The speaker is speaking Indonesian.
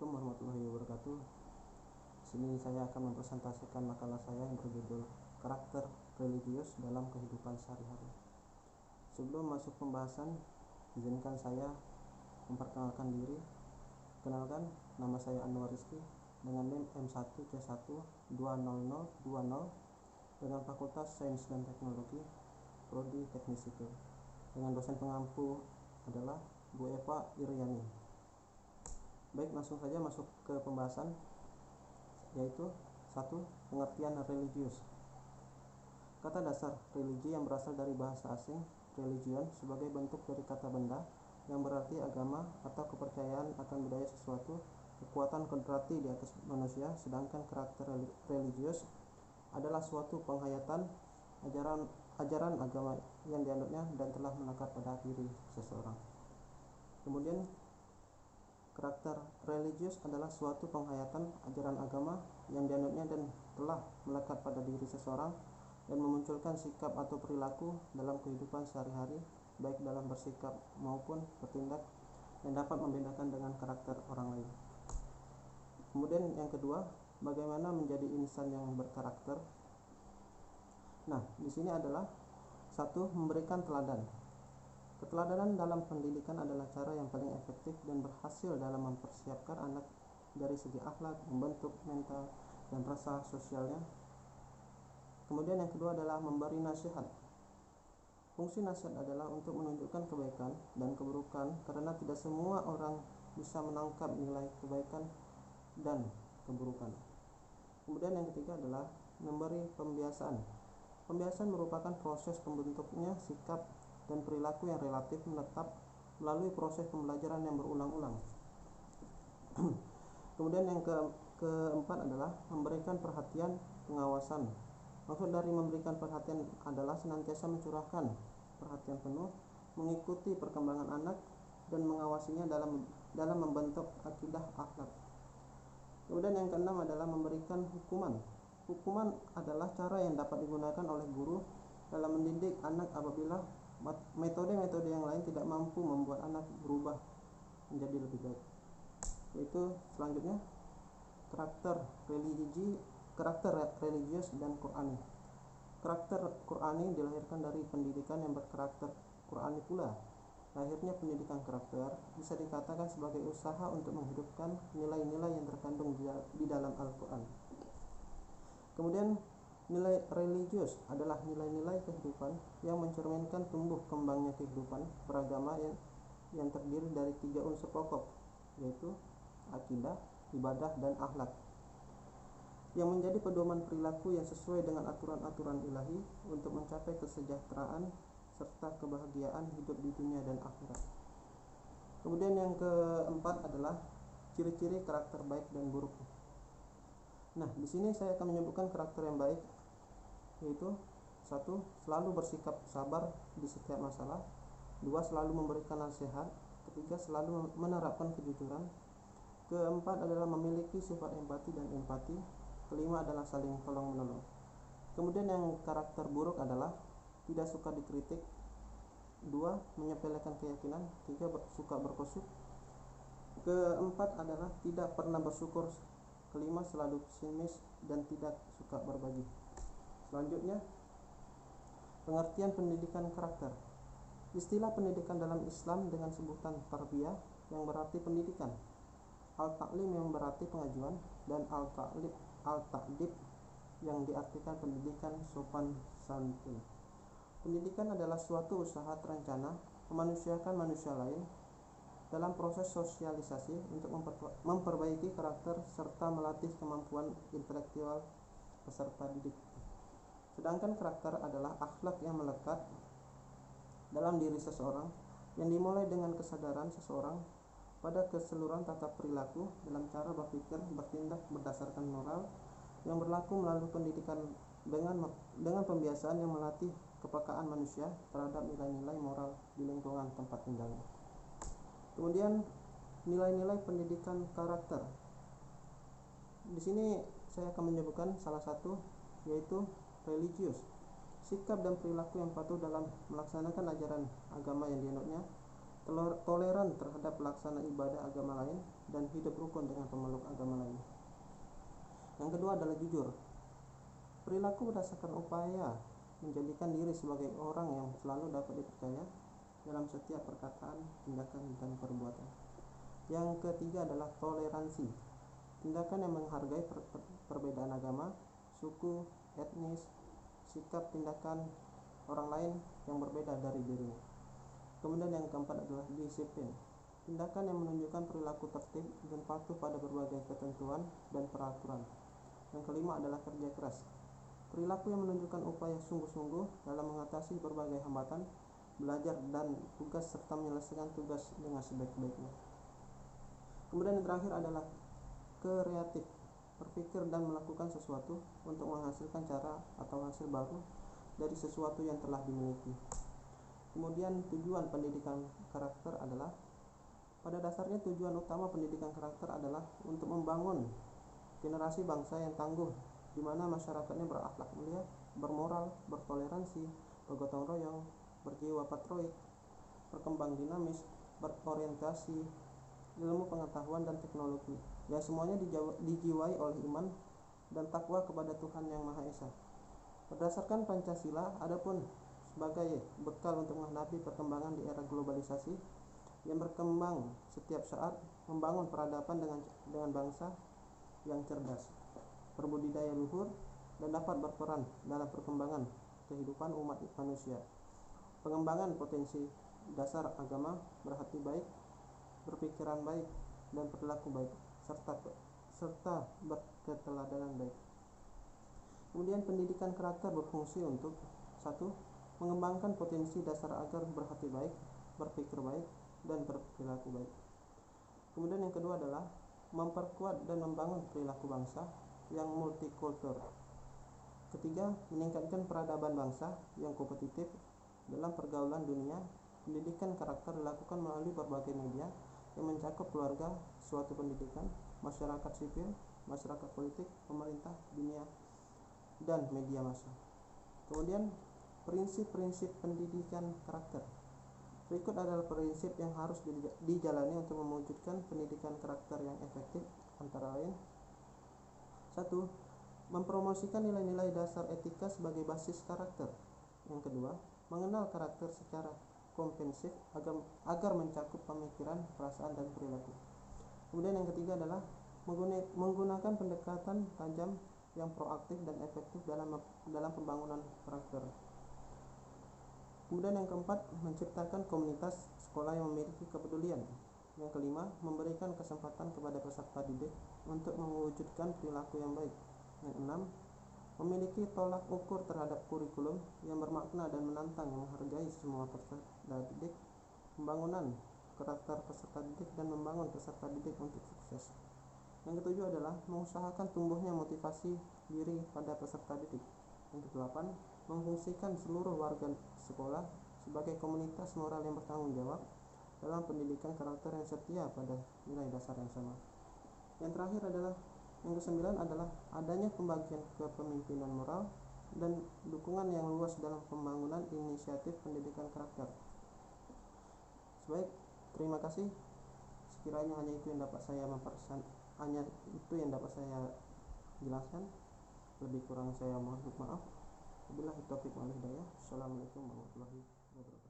Assalamualaikum warahmatullahi wabarakatuh. Di sini saya akan mempresentasikan makalah saya yang berjudul Karakter Religius dalam Kehidupan Sehari-hari. Sebelum masuk pembahasan, izinkan saya memperkenalkan diri. Kenalkan, nama saya Anwar Rizky dengan NIM M1C1200020 dengan Fakultas Sains dan Teknologi, Prodi Teknik Sipil. Dengan dosen pengampu adalah Bu Eva Iryani. Baik, langsung saja masuk ke pembahasan, yaitu 1. Pengertian religius. Kata dasar religi yang berasal dari bahasa asing religion sebagai bentuk dari kata benda yang berarti agama atau kepercayaan akan budaya sesuatu, kekuatan kodrati di atas manusia, sedangkan karakter religius adalah suatu penghayatan ajaran agama yang dianutnya dan telah melekat pada diri seseorang. Kemudian karakter religius adalah suatu penghayatan ajaran agama yang dianutnya dan telah melekat pada diri seseorang dan memunculkan sikap atau perilaku dalam kehidupan sehari-hari, baik dalam bersikap maupun bertindak, yang dapat membedakan dengan karakter orang lain. Kemudian yang kedua, bagaimana menjadi insan yang berkarakter. Nah, di sini adalah 1. Memberikan teladan. Keteladanan dalam pendidikan adalah cara yang paling efektif dan berhasil dalam mempersiapkan anak dari segi akhlak, membentuk mental dan rasa sosialnya. Kemudian yang kedua adalah memberi nasihat. Fungsi nasihat adalah untuk menunjukkan kebaikan dan keburukan karena tidak semua orang bisa menangkap nilai kebaikan dan keburukan. Kemudian yang ketiga adalah memberi pembiasaan. Pembiasaan merupakan proses pembentuknya sikap dan perilaku yang relatif menetap melalui proses pembelajaran yang berulang-ulang. Kemudian yang keempat adalah memberikan perhatian pengawasan. Maksud dari memberikan perhatian adalah senantiasa mencurahkan perhatian penuh, mengikuti perkembangan anak dan mengawasinya dalam membentuk akidah akhlak. Kemudian yang keenam adalah memberikan hukuman. Hukuman adalah cara yang dapat digunakan oleh guru dalam mendidik anak apabila metode-metode yang lain tidak mampu membuat anak berubah menjadi lebih baik. Yaitu selanjutnya karakter religius dan Qur'ani. Karakter Qur'ani dilahirkan dari pendidikan yang berkarakter Qur'ani pula. Lahirnya pendidikan karakter bisa dikatakan sebagai usaha untuk menghidupkan nilai-nilai yang terkandung di dalam Al-Quran. Kemudian nilai religius adalah nilai-nilai kehidupan yang mencerminkan tumbuh kembangnya kehidupan beragama yang terdiri dari 3 unsur pokok, yaitu akidah, ibadah, dan akhlak, yang menjadi pedoman perilaku yang sesuai dengan aturan-aturan ilahi untuk mencapai kesejahteraan serta kebahagiaan hidup di dunia dan akhirat. Kemudian yang keempat adalah ciri-ciri karakter baik dan buruk. Nah, di sini saya akan menyebutkan karakter yang baik, yaitu 1. Selalu bersikap sabar di setiap masalah. 2. Selalu memberikan nasihat. 3. Selalu menerapkan kejujuran. Keempat adalah memiliki sifat empati dan empati. Kelima adalah saling tolong-menolong. Kemudian yang karakter buruk adalah tidak suka dikritik. 2. Menyepelekan keyakinan. 3. Suka berkusuk. Keempat adalah tidak pernah bersyukur. Kelima, selalu pesimis dan tidak suka berbagi. Selanjutnya, pengertian pendidikan karakter. Istilah pendidikan dalam Islam dengan sebutan tarbiyah yang berarti pendidikan, al-ta'lim yang berarti pengajuan, dan al-ta'dib yang diartikan pendidikan sopan santun. Pendidikan adalah suatu usaha terencana memanusiakan manusia lain dalam proses sosialisasi untuk memperbaiki karakter serta melatih kemampuan intelektual peserta didik. Sedangkan karakter adalah akhlak yang melekat dalam diri seseorang yang dimulai dengan kesadaran seseorang pada keseluruhan tata perilaku dalam cara berpikir, bertindak berdasarkan moral yang berlaku melalui pendidikan dengan pembiasaan yang melatih kepekaan manusia terhadap nilai-nilai moral di lingkungan tempat tinggalnya. Kemudian nilai-nilai pendidikan karakter. Di sini saya akan menyebutkan salah satu, yaitu religius. Sikap dan perilaku yang patuh dalam melaksanakan ajaran agama yang dianutnya, toleran terhadap pelaksana ibadah agama lain, dan hidup rukun dengan pemeluk agama lain. Yang kedua adalah jujur. Perilaku berdasarkan upaya menjadikan diri sebagai orang yang selalu dapat dipercaya dalam setiap perkataan, tindakan, dan perbuatan. Yang ketiga adalah toleransi. Tindakan yang menghargai perbedaan agama, suku, etnis, sikap tindakan orang lain yang berbeda dari dirinya. Kemudian yang keempat adalah disiplin. Tindakan yang menunjukkan perilaku tertib dan patuh pada berbagai ketentuan dan peraturan. Yang kelima adalah kerja keras. Perilaku yang menunjukkan upaya sungguh-sungguh dalam mengatasi berbagai hambatan, belajar dan tugas serta menyelesaikan tugas dengan sebaik-baiknya. Kemudian yang terakhir adalah kreatif. Berpikir dan melakukan sesuatu untuk menghasilkan cara atau hasil baru dari sesuatu yang telah dimiliki. Kemudian tujuan pendidikan karakter adalah, pada dasarnya tujuan utama pendidikan karakter adalah untuk membangun generasi bangsa yang tangguh, di mana masyarakatnya berakhlak mulia, bermoral, bertoleransi, bergotong royong, berjiwa patriotik, berkembang dinamis, berorientasi ilmu pengetahuan dan teknologi, yang semuanya dijiwai oleh iman dan takwa kepada Tuhan Yang Maha Esa. Berdasarkan Pancasila, adapun sebagai bekal untuk menghadapi perkembangan di era globalisasi yang berkembang setiap saat, membangun peradaban dengan bangsa yang cerdas, berbudidaya luhur, dan dapat berperan dalam perkembangan kehidupan umat manusia. Pengembangan potensi dasar agama, berhati baik, berpikiran baik, dan perilaku baik, serta berketeladanan baik. Kemudian pendidikan karakter berfungsi untuk 1. Mengembangkan potensi dasar agar berhati baik, berpikir baik, dan berperilaku baik. Kemudian yang kedua adalah memperkuat dan membangun perilaku bangsa yang multikultur. Ketiga, meningkatkan peradaban bangsa yang kompetitif dalam pergaulan dunia. Pendidikan karakter dilakukan melalui berbagai media yang mencakup keluarga, suatu pendidikan, masyarakat sipil, masyarakat politik, pemerintah, dunia, dan media massa. Kemudian prinsip-prinsip pendidikan karakter. Berikut adalah prinsip yang harus dijalani untuk mewujudkan pendidikan karakter yang efektif, antara lain: 1. Mempromosikan nilai-nilai dasar etika sebagai basis karakter. Yang kedua, mengenal karakter secara komprehensif agar mencakup pemikiran, perasaan, dan perilaku. Kemudian yang ketiga adalah menggunakan pendekatan tajam yang proaktif dan efektif dalam pembangunan karakter. Kemudian yang keempat, menciptakan komunitas sekolah yang memiliki kepedulian. Yang kelima, memberikan kesempatan kepada peserta didik untuk mewujudkan perilaku yang baik. Yang enam, memiliki tolak ukur terhadap kurikulum yang bermakna dan menantang yang menghargai semua peserta didik, pembangunan karakter peserta didik, dan membangun peserta didik untuk sukses. Yang ketujuh adalah mengusahakan tumbuhnya motivasi diri pada peserta didik. Yang kedelapan, memfungsikan seluruh warga sekolah sebagai komunitas moral yang bertanggung jawab dalam pendidikan karakter yang setia pada nilai dasar yang sama. Yang terakhir adalah yang kesembilan adalah adanya pembagian kepemimpinan moral dan dukungan yang luas dalam pembangunan inisiatif pendidikan karakter. Baik, terima kasih. Sekiranya hanya itu yang dapat saya jelaskan. Lebih kurang saya mohon maaf. Wabillahi taufiq wal hidayah. Assalamualaikum warahmatullahi wabarakatuh.